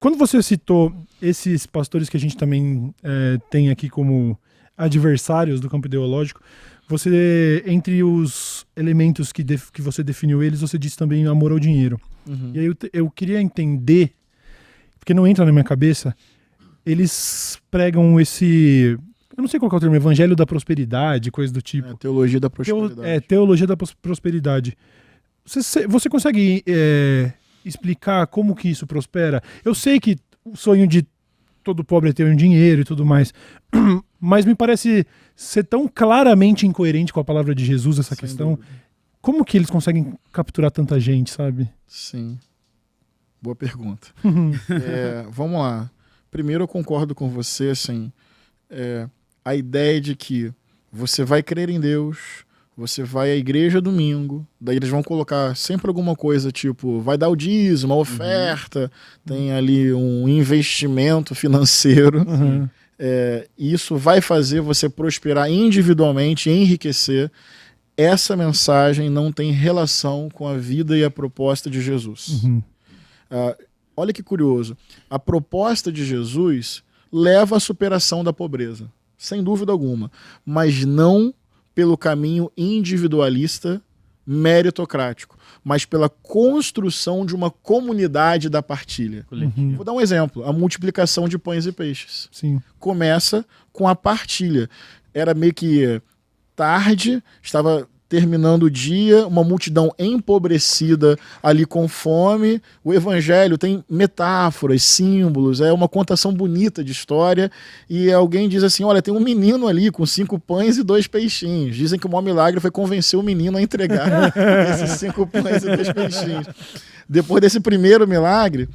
Quando você citou esses pastores que a gente também tem aqui como adversários do campo ideológico, você, entre os elementos que você definiu eles, você disse também amor ao dinheiro. Uhum. E aí eu queria entender, porque não entra na minha cabeça, eles pregam esse... Eu não sei qual que é o termo, evangelho da prosperidade, coisa do tipo. Teologia da prosperidade. Teologia da prosperidade. Você consegue explicar como que isso prospera? Eu sei que o sonho de todo pobre é ter um dinheiro e tudo mais, mas me parece ser tão claramente incoerente com a palavra de Jesus essa Sem questão. dúvida. Como que eles conseguem capturar tanta gente, sabe? Sim. Boa pergunta. Vamos lá. Primeiro, eu concordo com você, assim, a ideia de que você vai crer em Deus, você vai à igreja domingo, daí eles vão colocar sempre alguma coisa, tipo, vai dar o dízimo, a oferta, tem ali um investimento financeiro, e isso vai fazer você prosperar individualmente, enriquecer. Essa mensagem não tem relação com a vida e a proposta de Jesus. Olha que curioso, a proposta de Jesus leva à superação da pobreza, sem dúvida alguma, mas não pelo caminho individualista, meritocrático, mas pela construção de uma comunidade da partilha. Vou dar um exemplo, a multiplicação de pães e peixes. Sim. Começa com a partilha. Era meio que tarde, estava terminando o dia, uma multidão empobrecida ali com fome. O evangelho tem metáforas, símbolos, é uma contação bonita de história, e alguém diz assim, olha, tem um menino ali com 5 pães e 2 peixinhos. Dizem que o maior milagre foi convencer o menino a entregar esses 5 pães e 2 peixinhos. Depois desse primeiro milagre,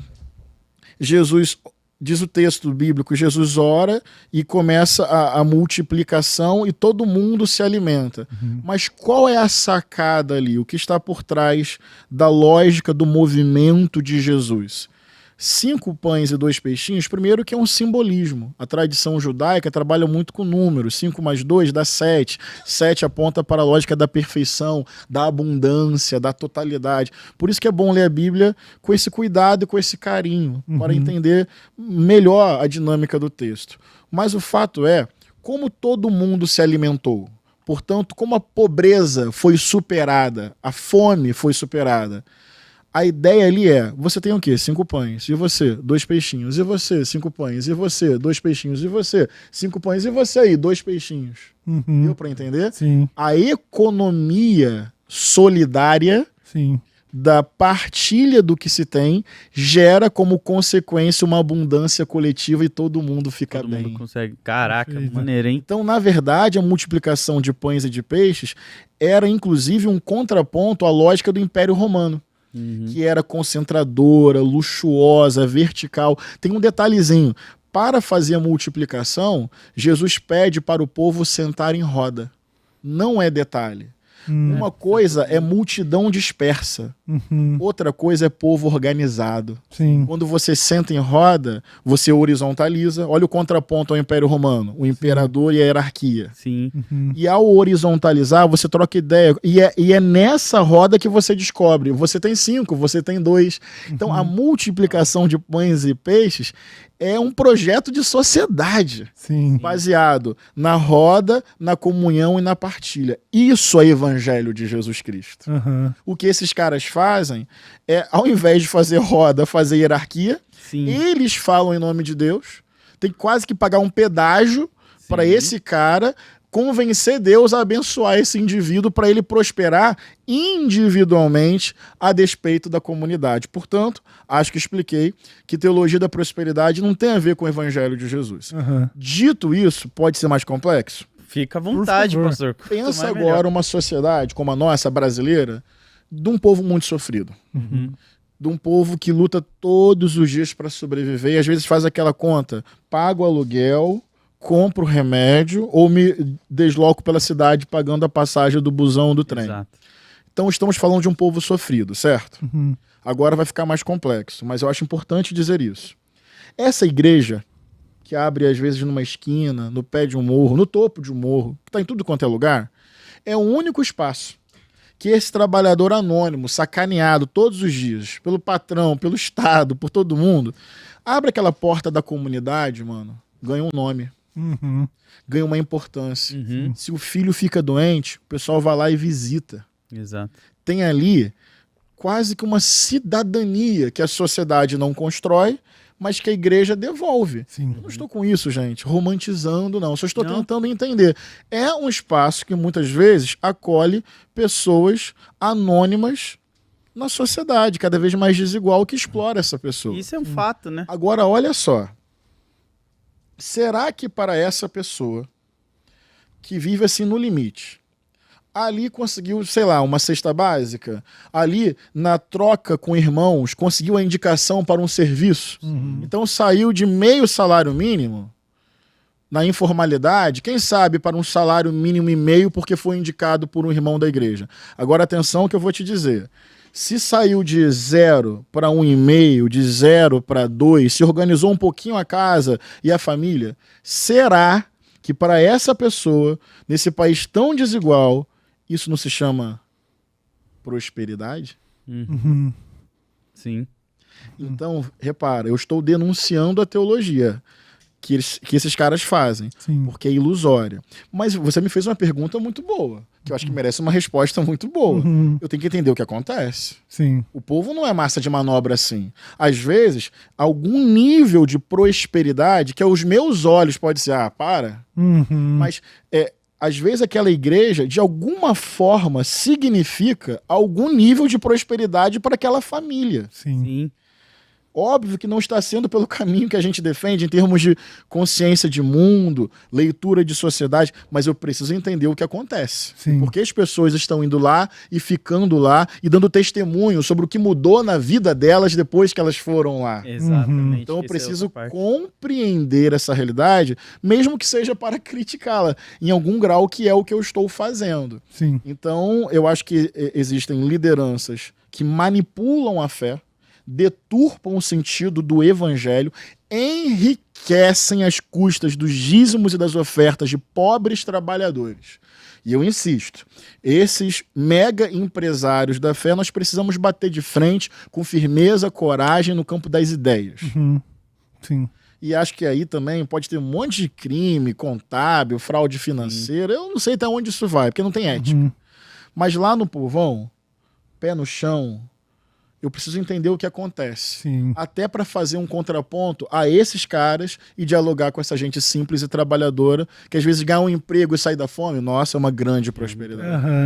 Jesus... Diz o texto bíblico, Jesus ora e começa a multiplicação e todo mundo se alimenta. Mas qual é a sacada ali? O que está por trás da lógica do movimento de Jesus? 5 pães e 2 peixinhos, primeiro que é um simbolismo. A tradição judaica trabalha muito com números. 5 mais 2 dá 7. 7 aponta para a lógica da perfeição, da abundância, da totalidade. Por isso que é bom ler a Bíblia com esse cuidado e com esse carinho, para entender melhor a dinâmica do texto. Mas o fato é, como todo mundo se alimentou, portanto, como a pobreza foi superada, a fome foi superada, a ideia ali é, você tem o quê? 5 pães. E você? 2 peixinhos. E você? 5 pães. E você? 2 peixinhos. E você? 5 pães. E você aí? 2 peixinhos. Deu para entender? Sim. A economia solidária Sim. da partilha do que se tem gera como consequência uma abundância coletiva e todo mundo fica Todo bem. mundo consegue. Caraca, Perfeito. maneiro, hein? Então, na verdade, a multiplicação de pães e de peixes era, inclusive, um contraponto à lógica do Império Romano, que era concentradora, luxuosa, vertical. Tem um detalhezinho. Para fazer a multiplicação, Jesus pede para o povo sentar em roda. Não é detalhe. Uma coisa é multidão dispersa. Outra coisa é povo organizado. Sim. Quando você senta em roda, você horizontaliza. Olha o contraponto ao Império Romano. O imperador e a hierarquia. Sim. E ao horizontalizar, você troca ideia. E é nessa roda que você descobre. Você tem 5, você tem 2. Então, a multiplicação de pães e peixes é um projeto de sociedade. Sim. Baseado na roda, na comunhão e na partilha. Isso é evangelho de Jesus Cristo. O que esses caras fazem é, ao invés de fazer roda, fazer hierarquia, Sim. eles falam em nome de Deus, tem quase que pagar um pedágio para esse cara convencer Deus a abençoar esse indivíduo para ele prosperar individualmente a despeito da comunidade. Portanto, acho que expliquei que teologia da prosperidade não tem a ver com o evangelho de Jesus. Dito isso, pode ser mais complexo? Fica à vontade, favor. pastor. Pensa Quanto mais, agora uma sociedade como a nossa, brasileira, de um povo muito sofrido. De um povo que luta todos os dias para sobreviver e às vezes faz aquela conta, pago o aluguel, compro o remédio ou me desloco pela cidade pagando a passagem do busão ou do trem. Exato. Então estamos falando de um povo sofrido, certo? Agora vai ficar mais complexo, mas eu acho importante dizer isso. Essa igreja, que abre às vezes numa esquina, no pé de um morro, no topo de um morro, que está em tudo quanto é lugar, é o único espaço que esse trabalhador anônimo, sacaneado todos os dias, pelo patrão, pelo Estado, por todo mundo, abre aquela porta da comunidade, mano, ganha um nome, ganha uma importância. Se o filho fica doente, o pessoal vai lá e visita. Exato. Tem ali quase que uma cidadania que a sociedade não constrói, mas que a igreja devolve. Sim. Eu não estou com isso, gente, romantizando, não. Só estou Não. tentando entender. É um espaço que muitas vezes acolhe pessoas anônimas na sociedade, cada vez mais desigual, que explora essa pessoa. Isso é um fato, né? Agora, olha só. Será que para essa pessoa que vive assim no limite, ali conseguiu, sei lá, uma cesta básica, ali na troca com irmãos, conseguiu a indicação para um serviço, então saiu de meio salário mínimo, na informalidade, quem sabe para um salário mínimo e meio porque foi indicado por um irmão da igreja. Agora atenção que eu vou te dizer. Se saiu de 0 para 1,5, de 0 para 2, se organizou um pouquinho a casa e a família, será que para essa pessoa, nesse país tão desigual, isso não se chama prosperidade? Sim. Então, repara, eu estou denunciando a teologia que esses caras fazem, Sim. porque é ilusória. Mas você me fez uma pergunta muito boa, que eu acho que merece uma resposta muito boa. Eu tenho que entender o que acontece. Sim. O povo não é massa de manobra assim. Às vezes, algum nível de prosperidade, que aos meus olhos pode ser, mas às vezes aquela igreja, de alguma forma, significa algum nível de prosperidade para aquela família. Sim. Sim. Óbvio que não está sendo pelo caminho que a gente defende em termos de consciência de mundo, leitura de sociedade, mas eu preciso entender o que acontece. Sim. Porque as pessoas estão indo lá e ficando lá e dando testemunho sobre o que mudou na vida delas depois que elas foram lá. Exatamente. Então eu Essa é preciso outra parte. compreender essa realidade, mesmo que seja para criticá-la, em algum grau, que é o que eu estou fazendo. Sim. Então eu acho que existem lideranças que manipulam a fé, deturpam o sentido do evangelho, enriquecem às custas dos dízimos e das ofertas de pobres trabalhadores. E eu insisto, esses mega empresários da fé nós precisamos bater de frente com firmeza, coragem no campo das ideias. Sim. E acho que aí também pode ter um monte de crime contábil, fraude financeira. Eu não sei até onde isso vai, porque não tem ética. Mas lá no povão, pé no chão, eu preciso entender o que acontece. Sim. Até para fazer um contraponto a esses caras e dialogar com essa gente simples e trabalhadora, que às vezes ganha um emprego e sai da fome. Nossa, é uma grande prosperidade. Aham.